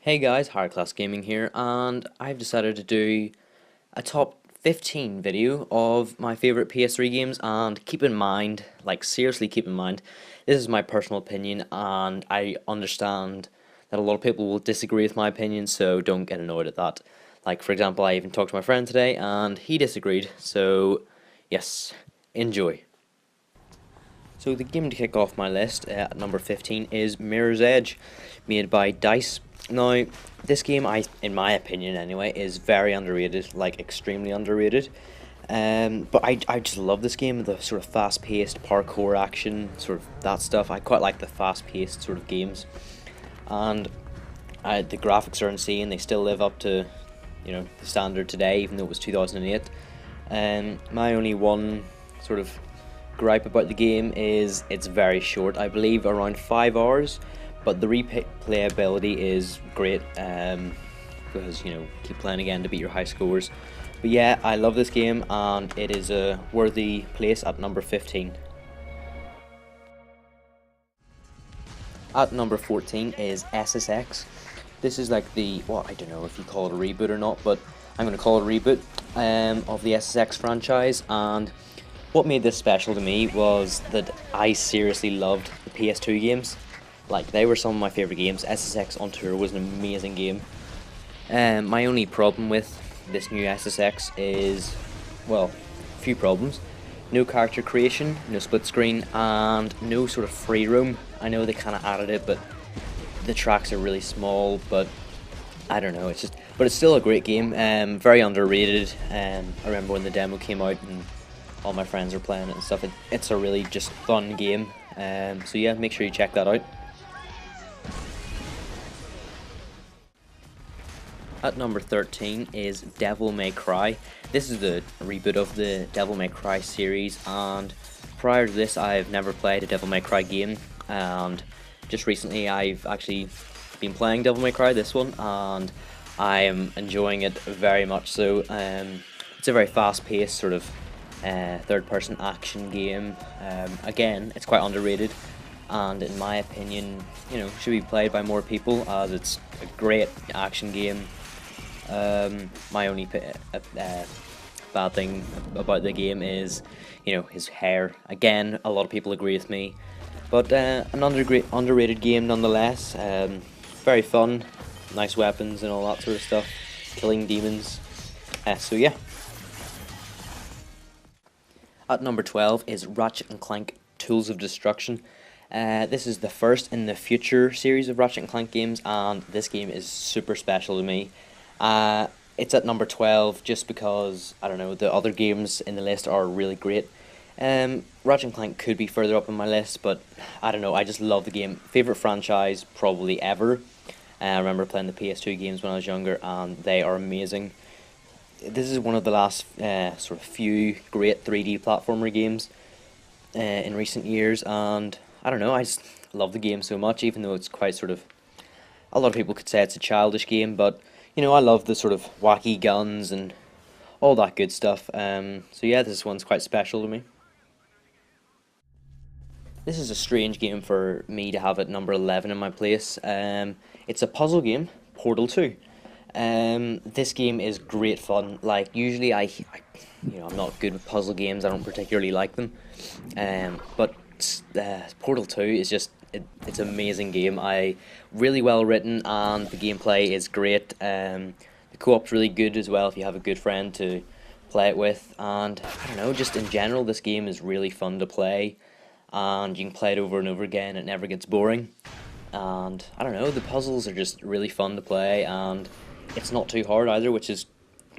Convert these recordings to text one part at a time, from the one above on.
Hey guys, Higher Class Gaming here, and I've decided to do a top 15 video of my favorite PS3 games. And keep in mind, like seriously keep in mind, this is my personal opinion, and I understand that a lot of people will disagree with my opinion, so don't get annoyed at that. Like, for example, I even talked to my friend today and he disagreed, so yes, enjoy. So the game to kick off my list at number 15 is Mirror's Edge, made by DICE. Now, this game, in my opinion anyway, is very underrated, like extremely underrated. But I just love this game, the sort of fast-paced parkour action, sort of that stuff. I quite like the fast-paced sort of games, and the graphics are insane. They still live up to, the standard today, even though it was 2008. My only one sort of gripe about the game is it's very short. I believe around 5 hours. But the replayability is great, because, keep playing again to beat your high scores. But yeah, I love this game, and it is a worthy place at number 15. At number 14 is SSX. This is like well, I don't know if you call it a reboot or not, but I'm going to call it a reboot of the SSX franchise. And what made this special to me was that I seriously loved the PS2 games. Like, they were some of my favourite games. SSX on Tour was an amazing game. My only problem with this new SSX is, well, a few problems. No character creation, no split screen, and no sort of free roam. I know they kind of added it, but the tracks are really small, but I don't know, but it's still a great game, very underrated. I remember when the demo came out and all my friends were playing it and stuff. It's a really just fun game, so yeah, make sure you check that out. At number 13 is Devil May Cry. This is the reboot of the Devil May Cry series, and prior to this I've never played a Devil May Cry game, and just recently I've actually been playing Devil May Cry, this one, and I am enjoying it very much so. It's a very fast-paced sort of third-person action game. Again, it's quite underrated, and in my opinion, should be played by more people, as it's a great action game. My only bad thing about the game is, his hair. Again, a lot of people agree with me, but an underrated game nonetheless. Very fun, nice weapons and all that sort of stuff, killing demons. So yeah. At number 12 is Ratchet and Clank Tools of Destruction. This is the first in the future series of Ratchet and Clank games, and this game is super special to me. It's at number 12 just because, I don't know, the other games in the list are really great. Ratchet and Clank could be further up on my list, but I don't know, I just love the game. Favorite franchise probably ever. I remember playing the PS2 games when I was younger, and they are amazing. This is one of the last sort of few great 3D platformer games in recent years, and I don't know, I just love the game so much, even though it's quite sort of, a lot of people could say it's a childish game, but I love the sort of wacky guns and all that good stuff. So yeah, this one's quite special to me. This is a strange game for me to have at number 11 in my place. It's a puzzle game, Portal 2. This game is great fun. Like, usually I'm not good with puzzle games. I don't particularly like them. But Portal 2 is just, it's an amazing game. Really well written, and the gameplay is great. The co-op's really good as well if you have a good friend to play it with. And I don't know, just in general, this game is really fun to play, and you can play it over and over again. It never gets boring. And I don't know, the puzzles are just really fun to play, and it's not too hard either, which is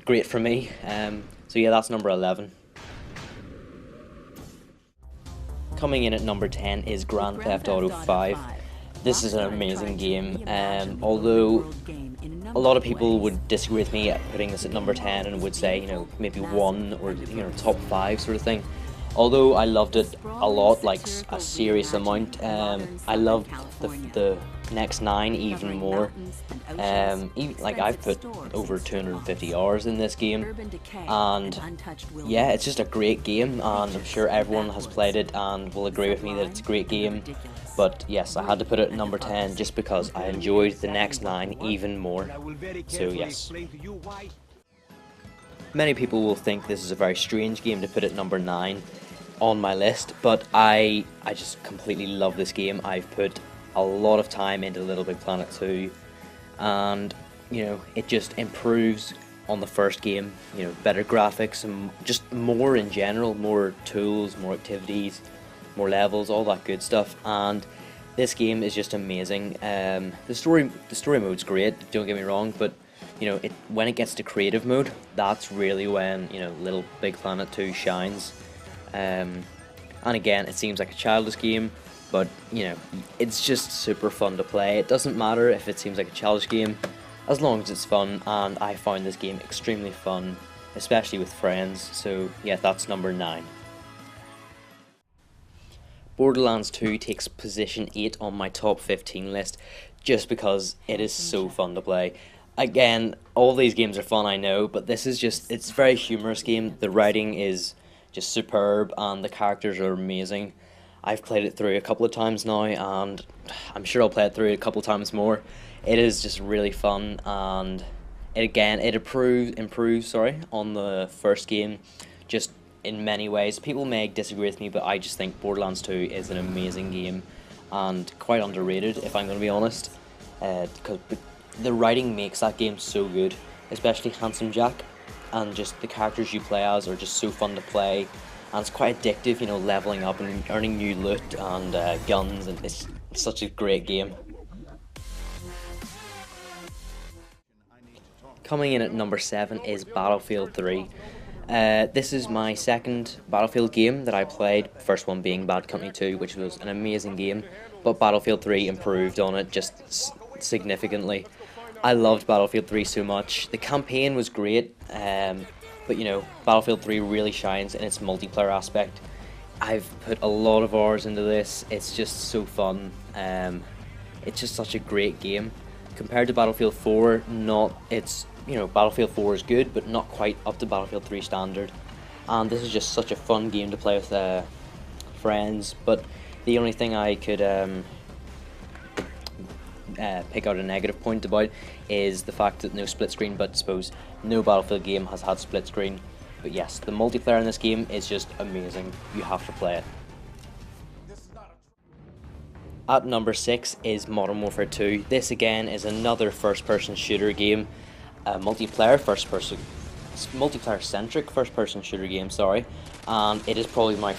great for me. So yeah, that's number 11. Coming in at number 10 is Grand Theft Auto 5. This is an amazing game, although a lot of people would disagree with me at putting this at number 10 and would say, maybe 1 or, top 5 sort of thing. Although I loved it a lot, like a serious amount, I loved the next 9 even more. Like I've put over 250 hours in this game, and yeah, it's just a great game, and I'm sure everyone has played it and will agree with me that it's a great game. But yes, I had to put it at number 10 just because I enjoyed the next 9 even more. So yes. Many people will think this is a very strange game to put at number 9 on my list, but I just completely love this game. I've put a lot of time into Little Big Planet 2, and you know, it just improves on the first game. You know, better graphics and just more in general, more tools, more activities, more levels, all that good stuff. And this game is just amazing. The story mode's great, don't get me wrong, but you know, when it gets to creative mode, that's really when, you know, Little Big Planet 2 shines. And again, it seems like a childish game, but you know, it's just super fun to play. It doesn't matter if it seems like a childish game, as long as it's fun, and I found this game extremely fun, especially with friends. So yeah, that's number 9. Borderlands 2 takes position 8 on my top 15 list, just because it is so fun to play. Again, all these games are fun, I know, but this is just, it's a very humorous game. The writing is just superb, and the characters are amazing. I've played it through a couple of times now, and I'm sure I'll play it through a couple of times more. It is just really fun, and it improves on the first game, just in many ways. People may disagree with me, but I just think Borderlands 2 is an amazing game, and quite underrated, if I'm going to be honest, because the writing makes that game so good, especially Handsome Jack, and just the characters you play as are just so fun to play, and it's quite addictive, you know, leveling up and earning new loot and guns, and it's such a great game. Coming in at number 7 is Battlefield 3. This is my second Battlefield game that I played, first one being Bad Company 2, which was an amazing game, but Battlefield 3 improved on it just significantly. I loved Battlefield 3 so much. The campaign was great, but you know, Battlefield 3 really shines in its multiplayer aspect. I've put a lot of hours into this. It's just so fun. It's just such a great game. Compared to Battlefield 4, Battlefield 4 is good, but not quite up to Battlefield 3 standard. And this is just such a fun game to play with friends. But the only thing I could pick out a negative point about is the fact that no split screen, but I suppose no Battlefield game has had split screen. But yes, the multiplayer in this game is just amazing. You have to play it. At number 6 is Modern Warfare 2. This again is another first-person shooter game, multiplayer centric first-person shooter game, sorry, and it is probably my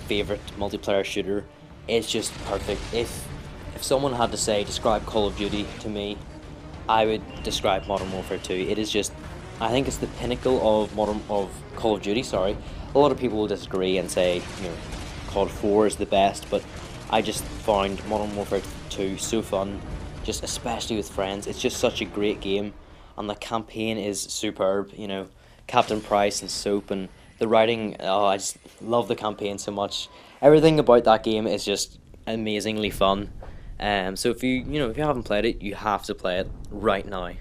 favorite multiplayer shooter. It's just perfect. If someone had to say describe Call of Duty to me, I would describe Modern Warfare 2. It is just, I think it's the pinnacle of Call of Duty. Sorry, a lot of people will disagree and say, you know, COD 4 is the best, but I just found Modern Warfare 2 so fun, just especially with friends. It's just such a great game, and the campaign is superb. You know, Captain Price and Soap, and the writing. Oh, I just love the campaign so much. Everything about that game is just amazingly fun. So if you haven't played it, you have to play it right now.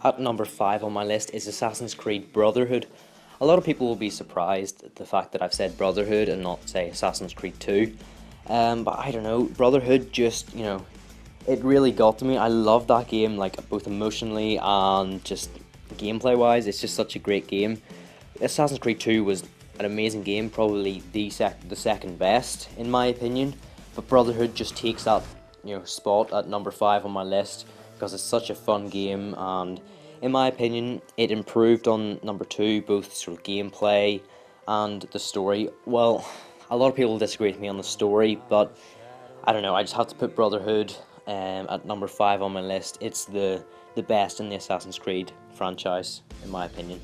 At number 5 on my list is Assassin's Creed Brotherhood. A lot of people will be surprised at the fact that I've said Brotherhood and not say Assassin's Creed 2. But I don't know, Brotherhood just, you know, it really got to me. I love that game, like both emotionally and just gameplay wise. It's just such a great game. Assassin's Creed 2 was an amazing game, probably the second best in my opinion. But Brotherhood just takes that, you know, spot at number 5 on my list because it's such a fun game, and in my opinion, it improved on number 2, both sort of gameplay and the story. Well, a lot of people disagree with me on the story, but I don't know, I just have to put Brotherhood at number 5 on my list. It's the best in the Assassin's Creed franchise, in my opinion.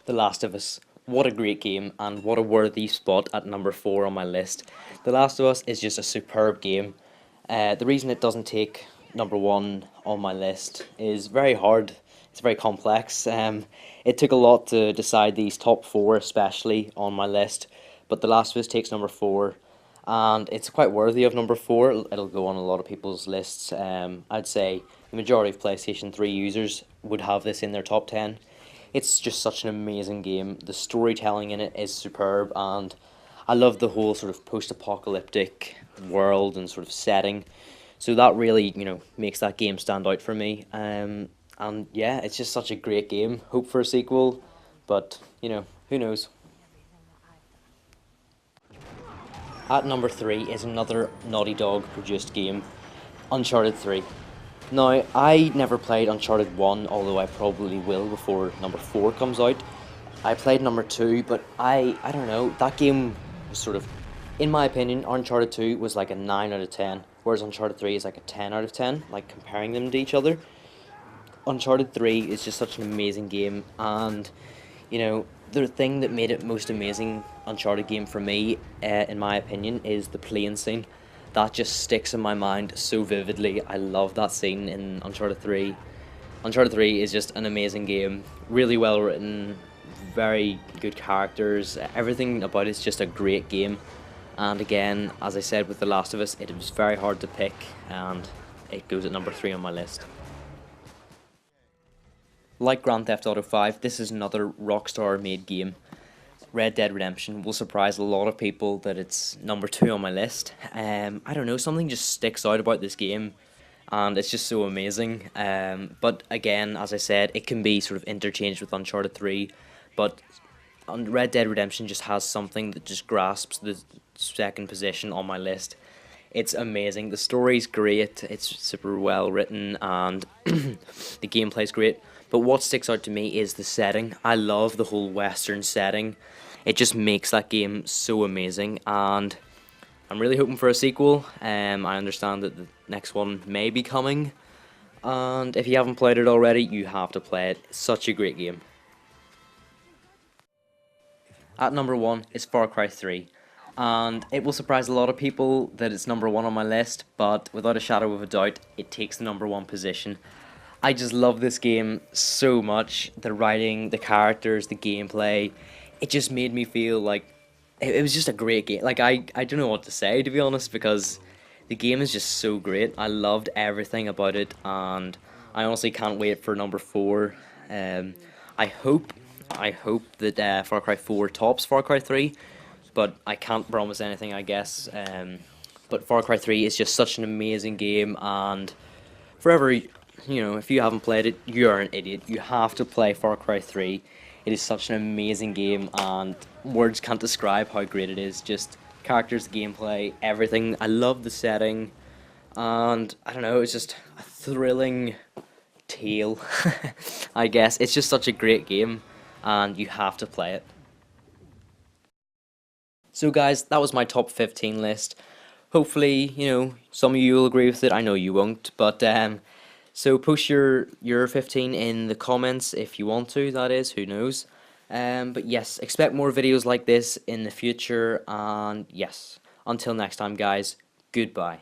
The Last of Us. What a great game, and what a worthy spot at number 4 on my list. The Last of Us is just a superb game. The reason it doesn't take number 1 on my list is very hard. it's very complex. It took a lot to decide these top four, especially on my list, but The Last of Us takes number four, and it's quite worthy of number four. It'll go on a lot of people's lists. I'd say the majority of PlayStation 3 users would have this in their top 10. It's just such an amazing game. The storytelling in it is superb, and I love the whole sort of post-apocalyptic world and sort of setting. So that really, makes that game stand out for me. And yeah, it's just such a great game. Hope for a sequel, but who knows? At number three is another Naughty Dog produced game, Uncharted 3. Now, I never played Uncharted 1, although I probably will before number 4 comes out. I played number 2, but I don't know, that game was sort of, in my opinion, Uncharted 2 was like a 9 out of 10, whereas Uncharted 3 is like a 10 out of 10, like comparing them to each other. Uncharted 3 is just such an amazing game, and the thing that made it most amazing Uncharted game for me, in my opinion, is the plane scene. That just sticks in my mind so vividly. I love that scene in Uncharted 3. Uncharted 3 is just an amazing game, really well written, very good characters, everything about it's just a great game. And again, as I said with The Last of Us, it was very hard to pick, and it goes at number 3 on my list. Like Grand Theft Auto 5, this is another Rockstar made game. Red Dead Redemption will surprise a lot of people that it's number 2 on my list. I don't know, something just sticks out about this game, and it's just so amazing. But again, as I said, it can be sort of interchanged with Uncharted 3, but Red Dead Redemption just has something that just grasps the second position on my list. It's amazing. The story's great. It's super well written, and the gameplay's great. But what sticks out to me is the setting. I love the whole Western setting. It just makes that game so amazing, and I'm really hoping for a sequel. I understand that the next one may be coming, and if you haven't played it already, you have to play it. It's such a great game. At number 1 is Far Cry 3. And it will surprise a lot of people that it's number 1 on my list, but without a shadow of a doubt, it takes the number 1 position. I just love this game so much. The writing, the characters, the gameplay, it just made me feel like it was just a great game. Like, I don't know what to say, to be honest, because the game is just so great. I loved everything about it, and I honestly can't wait for number 4. Um, I hope, I hope that Far Cry 4 tops Far Cry 3, but I can't promise anything, I guess. But Far Cry 3 is just such an amazing game, and forever, if you haven't played it, you're an idiot. You have to play Far Cry 3. It is such an amazing game, and words can't describe how great it is. Just characters, gameplay, everything. I love the setting, and I don't know, it's just a thrilling tale, I guess. It's just such a great game, and you have to play it. So guys, that was my top 15 list. Hopefully, some of you will agree with it. I know you won't, but so post your 15 in the comments if you want to, that is, who knows. But yes, expect more videos like this in the future, and yes, until next time guys, goodbye.